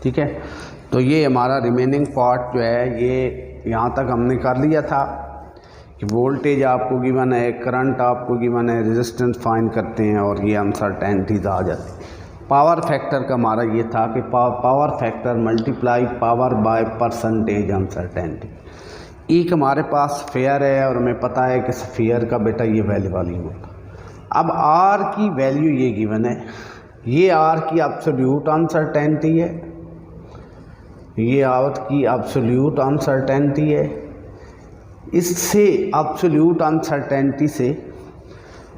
ठीक है, तो ये हमारा रिमेनिंग पार्ट जो है ये यहाँ तक हमने कर लिया था कि वोल्टेज आपको गिवन है, करंट आपको गिवन है, रेजिस्टेंस फाइंड करते हैं और ये अनसर्टेनिटीज़ आ जाती है। पावर फैक्टर का हमारा ये था कि power factor multiply power by percentage uncertainty. एक हमारे पास स्फीयर है और हमें पता है कि स्फीयर का बेटा ये वैल्यूम होता। अब आर की वैल्यू ये गिवन है, ये आर की एब्सोल्यूट अनसर्टेनिटी है, ये आर की एब्सोल्यूट अनसर्टेनिटी है। इससे एब्सोल्यूट अनसर्टेनिटी से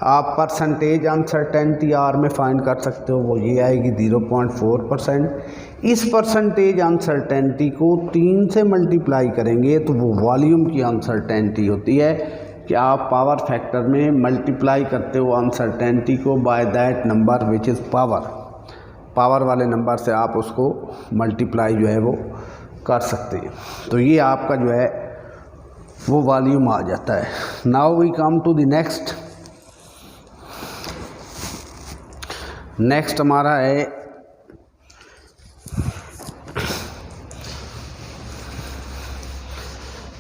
आप परसेंटेज अनसर्टेनिटी आर में फाइंड कर सकते हो, वो ये आएगी 0.4%। इस परसेंटेज अनसर्टेनिटी को 3 से मल्टीप्लाई करेंगे तो वो वॉल्यूम की अनसर्टेनिटी होती है कि आप पावर फैक्टर में मल्टीप्लाई करते हो अनसर्टेनिटी को by that number which is power वाले नंबर से आप उसको मल्टीप्लाई जो है वो कर सकते हैं। तो ये आपका जो है वो वॉल्यूम आ जाता है। Now we come to the next हमारा है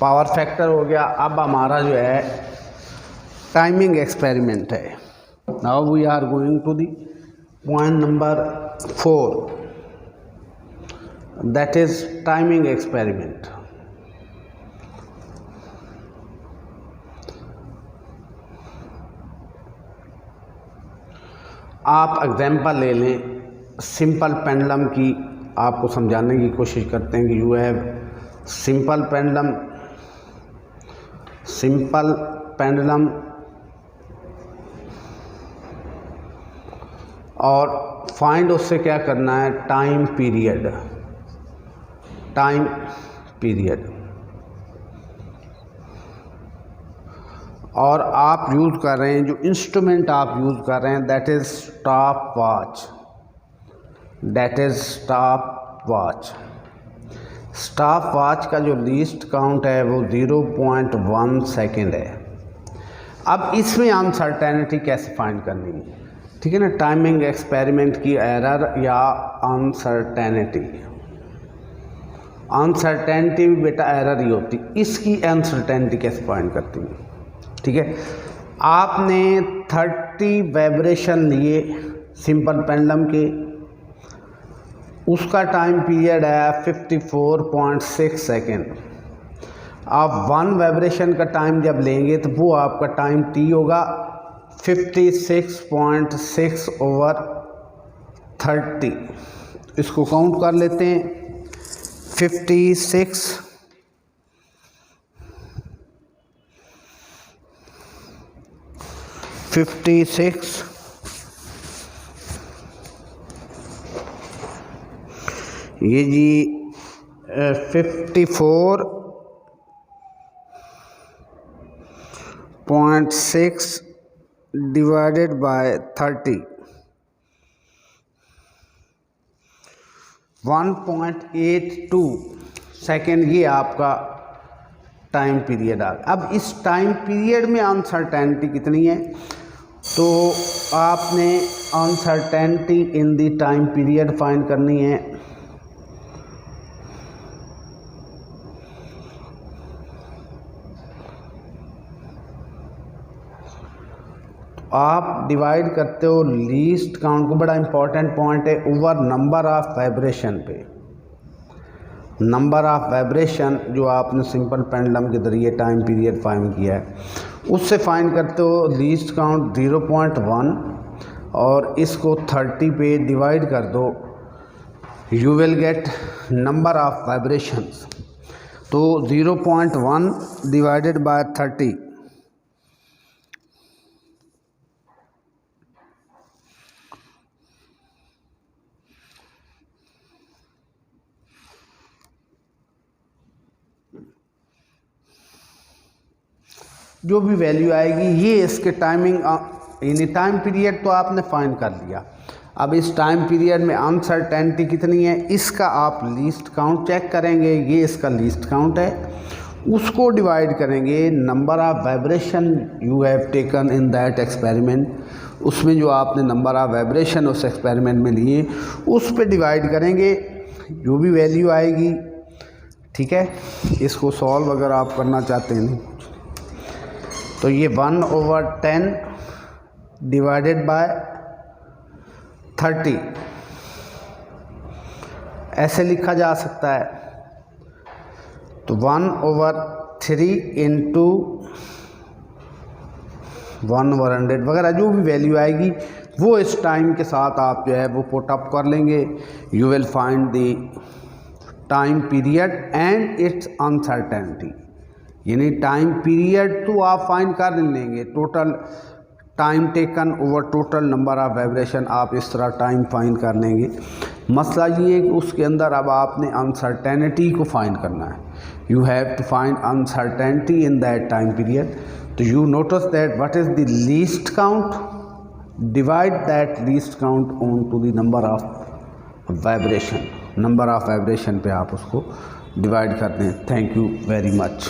पावर फैक्टर हो गया। अब हमारा जो है टाइमिंग एक्सपेरिमेंट है। Now we are going to the point number 4, that is timing experiment. आप एग्जाम्पल ले लें सिंपल पेंडुलम की, आपको समझाने की कोशिश करते हैं कि यू हैव सिंपल पेंडुलम और फाइंड उससे क्या करना है, टाइम पीरियड। और आप यूज़ कर रहे हैं, जो इंस्ट्रूमेंट आप यूज़ कर रहे हैं that is stop watch. Stop watch का जो लीस्ट काउंट है वो 0.1 सेकेंड है। अब इसमें अनसर्टेनिटी कैसे फाइंड करनी है, ठीक है ना। टाइमिंग एक्सपेरिमेंट की एरर या अनसर्टेनिटी भी बेटा एरर ही होती, इसकी अनसर्टेनिटी कैसे फाइंड करती है, ठीक है। आपने 30 वाइब्रेशन लिए सिंपल पेंडुलम के, उसका टाइम पीरियड है 54.6 सेकेंड। आप 1 वाइब्रेशन का टाइम जब लेंगे तो वो आपका टाइम टी होगा 56.6/30। इसको काउंट कर लेते हैं, 56 ये जी 54.6 डिवाइडेड बाय 30, 1.82 सेकेंड ये आपका टाइम पीरियड आ गया। अब इस टाइम पीरियड में अनसर्टेनिटी कितनी है, तो आपने uncertainty in the time period find करनी है। आप डिवाइड करते हो लीस्ट काउंट को, बड़ा इंपॉर्टेंट पॉइंट है, ओवर नंबर ऑफ वाइब्रेशन पे। नंबर ऑफ वाइब्रेशन जो आपने सिंपल पेंडुलम के जरिए टाइम पीरियड फाइंड किया है उससे फाइंड करते हो लीस्ट काउंट 0.1 और इसको 30 पे डिवाइड कर दो, you will get number of vibrations. तो 0.1 डिवाइडेड बाय 30, जो भी वैल्यू आएगी ये इसके टाइमिंग यानी टाइम पीरियड तो आपने फाइंड कर लिया। अब इस टाइम पीरियड में अनसर्टेनिटी कितनी है, इसका आप लीस्ट काउंट चेक करेंगे, ये इसका लीस्ट काउंट है, उसको डिवाइड करेंगे number of vibration you have taken in that experiment, उसमें जो आपने नंबर ऑफ वाइब्रेशन उस एक्सपेरिमेंट में लिए उस पर डिवाइड करेंगे जो भी वैल्यू आएगी, ठीक है, इसको सॉल्व अगर आप करना चाहते हैं तो ये 1/10 डिवाइडेड बाय 30 ऐसे लिखा जा सकता है। तो 1/3 इंटू 1/100 वगैरह जो भी वैल्यू आएगी वो इस टाइम के साथ आप जो है वो पुट अप कर लेंगे। You will find the time period and it's uncertainty, यानी टाइम पीरियड तो आप फाइंड कर लेंगे, total time taken over total number of vibration आप इस तरह टाइम फाइंड कर लेंगे। मसला ये है कि उसके अंदर अब आपने अनसर्टेनिटी को फाइंड करना है। You have to find uncertainty in that time period. तो you notice that what is the least count, divide that least count on to the number of vibration, number of vibration पे आप उसको divide करते हैं। Thank you very much.